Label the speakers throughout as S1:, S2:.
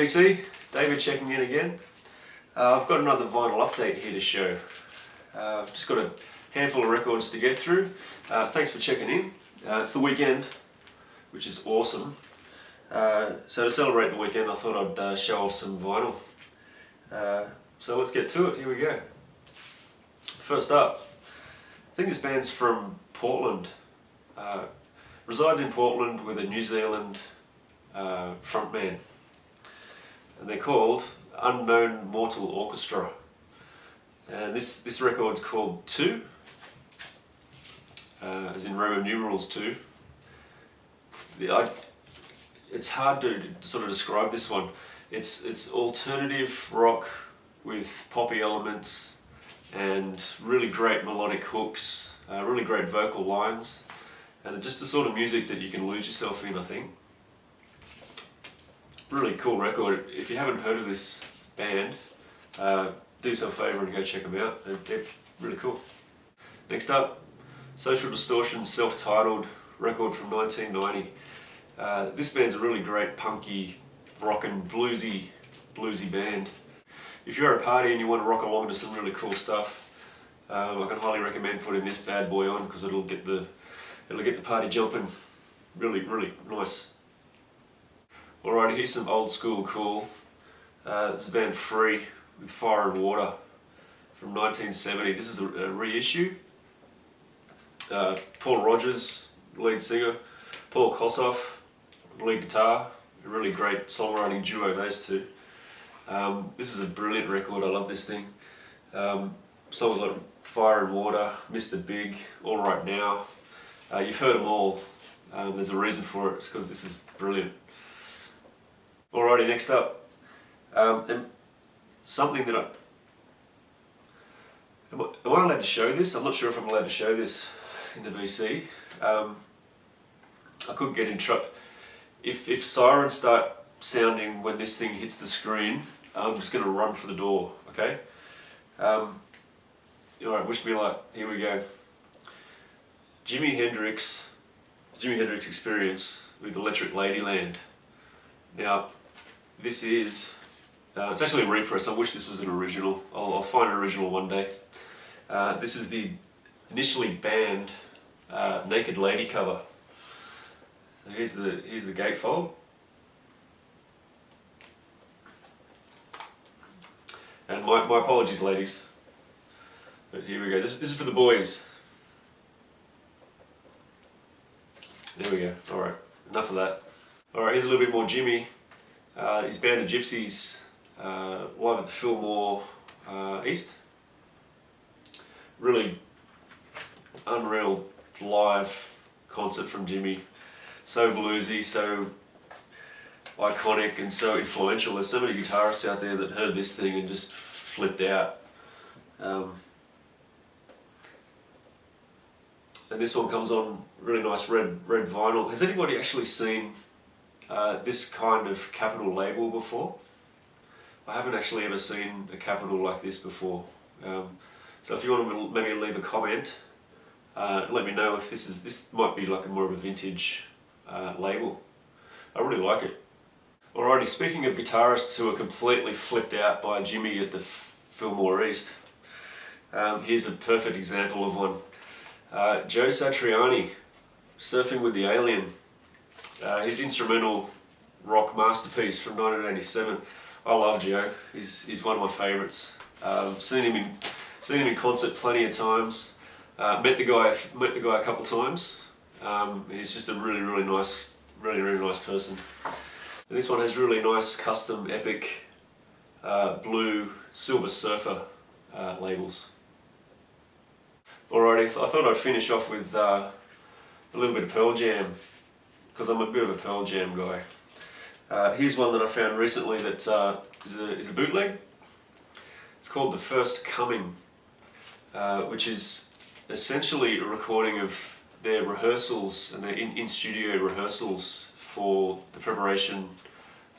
S1: VC, David checking in again. I've got another vinyl update here to show. I've just got a handful of records to get through. Thanks for checking in. It's the weekend, which is awesome. So to celebrate the weekend, I thought I'd show off some vinyl. So let's get to it, here we go. First up, I think this band's from Portland. Resides in Portland with a New Zealand frontman. And they're called Unknown Mortal Orchestra. And this record's called 2, as in Roman numerals 2. It's hard to sort of describe this one. It's alternative rock with poppy elements and really great melodic hooks, really great vocal lines, and just the sort of music that you can lose yourself in, I think. Really cool record. If you haven't heard of this band, do yourself a favour and go check them out. They're really cool. Next up, Mortal Distortion self-titled record from 1990. This band's a really great punky, rockin' bluesy band. If you're at a party and you want to rock along to some really cool stuff, I can highly recommend putting this bad boy on because it'll get the party jumping. Really nice. Alrighty, here's some old school cool. This is the band Free with Fire and Water from 1970. This is a reissue. Paul Rogers, lead singer, Paul Kossoff, lead guitar. A really great songwriting duo, those two. This is a brilliant record, I love this thing. Songs like Fire and Water, Mr. Big, All Right Now. You've heard them all. There's a reason for it, it's because this is brilliant. Alrighty, next up, something that am I allowed to show this? I'm not sure if I'm allowed to show this in the VC. I could get in trouble. If sirens start sounding when this thing hits the screen, I'm just going to run for the door, okay? Alright, wish me luck, here we go. Jimi Hendrix Experience with Electric Ladyland. Now, this is, it's actually a repress. I wish this was an original. I'll find an original one day. This is the initially banned Naked Lady cover. So here's the gatefold. And my apologies, ladies. But here we go. This is for the boys. There we go. Alright, enough of that. Alright, here's a little bit more Jimmy. His band of Gypsies, live at the Fillmore East. Really unreal live concert from Jimmy. So bluesy, so iconic and so influential. There's so many guitarists out there that heard this thing and just flipped out. And this one comes on really nice red vinyl. Has anybody actually seen this kind of Capitol label before? I haven't actually ever seen a Capitol like this before. So if you want to maybe leave a comment, let me know if this might be like more of a vintage label. I really like it. Alrighty, speaking of guitarists who are completely flipped out by Jimmy at the Fillmore East, here's a perfect example of one. Joe Satriani, Surfing with the Alien. His instrumental rock masterpiece from 1987. I love Joe. He's one of my favourites. Seen him in concert plenty of times. Met the guy a couple of times. He's just a really nice person. And this one has really nice custom epic blue Silver Surfer labels. Alrighty, I thought I'd finish off with a little bit of Pearl Jam, because I'm a bit of a Pearl Jam guy. Here's one that I found recently that is a bootleg. It's called The First Coming, which is essentially a recording of their rehearsals and their in-studio rehearsals for the preparation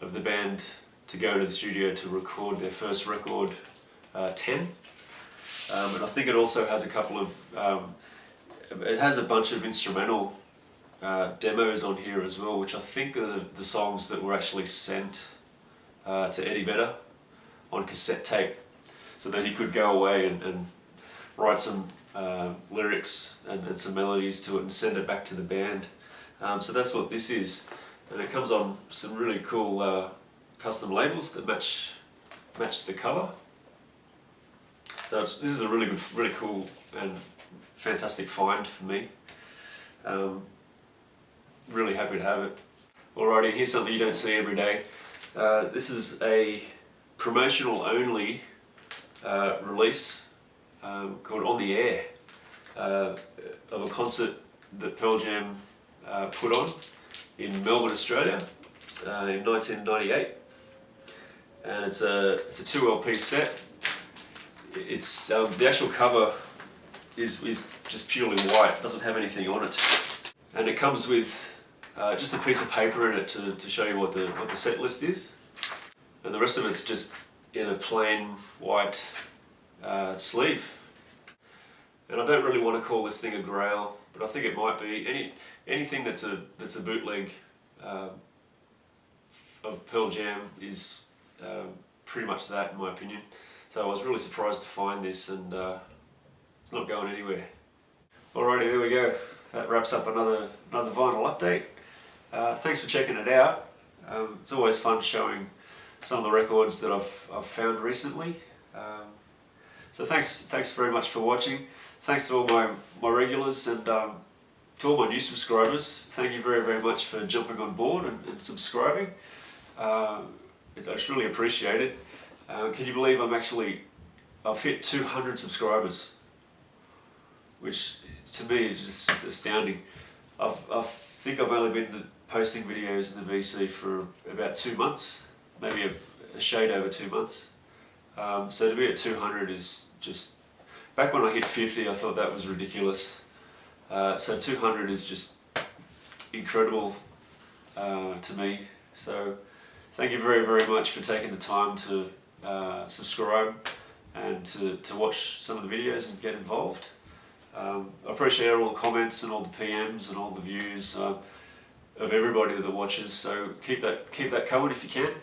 S1: of the band to go to the studio to record their first record, 10. And I think it also has a couple of, it has a bunch of instrumental demos on here as well, which I think are the songs that were actually sent to Eddie Vedder on cassette tape, so that he could go away and write some lyrics and some melodies to it and send it back to the band. So that's what this is, and it comes on some really cool custom labels that match the cover. So this is a really good, really cool and fantastic find for me. Really happy to have it. Alrighty, here's something you don't see every day. This is a promotional only release called On the Air of a concert that Pearl Jam put on in Melbourne, Australia in 1998. And it's a 2 LP set. It's the actual cover is just purely white, doesn't have anything on it, and it comes with just a piece of paper in it to show you what the set list is, and the rest of it's just in a plain white sleeve. And I don't really want to call this thing a Grail, but I think it might be. Anything that's a bootleg of Pearl Jam is pretty much that, in my opinion. So I was really surprised to find this, and it's not going anywhere. Alrighty, there we go. That wraps up another vinyl update. Thanks for checking it out. It's always fun showing some of the records that I've found recently. So thanks very much for watching. Thanks to all my regulars, and to all my new subscribers. Thank you very much for jumping on board and subscribing. I just really appreciate it. Can you believe I've hit 200 subscribers, which to me is just astounding. I think I've only been posting videos in the VC for about 2 months, maybe a shade over 2 months. So to be at 200 is just, back when I hit 50 I thought that was ridiculous. So 200 is just incredible to me. So thank you very much for taking the time to subscribe and to watch some of the videos and get involved. I appreciate all the comments and all the PMs and all the views of everybody that watches, so keep that coming if you can.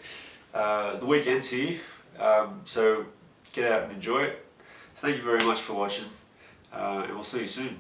S1: The weekend's here, so get out and enjoy it. Thank you very much for watching, and we'll see you soon.